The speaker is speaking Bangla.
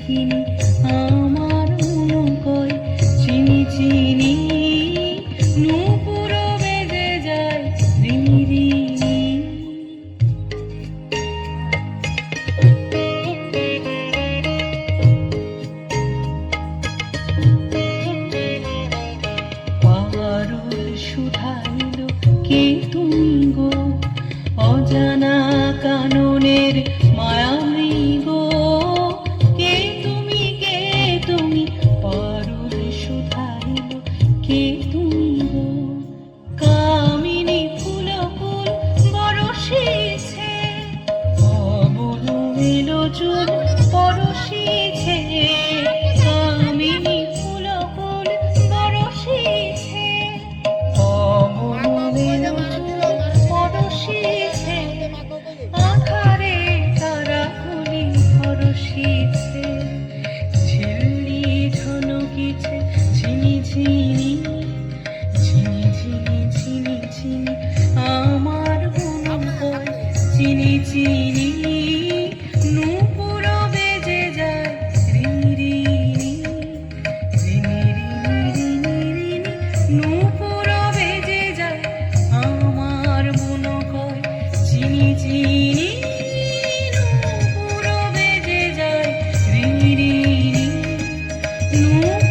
দেখিনি আমার মন কয় চিনি চিনি নূপুর বেজে যায় রিনি রিনি। পারুল শুধাইল কে তুমি গো অজানা কাননের মায়া মৃগ, কে তুমি পারুল শুধাইল কে তুমি গো। কামিনী ফুল ফুল বরষিছে অবল এলো চুল পরশিছে, কামিনী ফুল ফুল বরষিছে অবল এলো চুল পরশিছে, আধারে তারাগুলি হরষিছে, ঝিল্লি ঝনকিছে ঝিনি ঝিনি ঝিনি ঝিনি ঝিনি ঝিনি আমার মন কয় চিনি চিনি নূপুর বেজে যায় রিনি রিনি রিনি রিনি রিনি রিনি নূপুর বেজে যায় আমার মন কয় চিনি চিনি নূপুর বেজে যায় রিনি রিনি নূপুর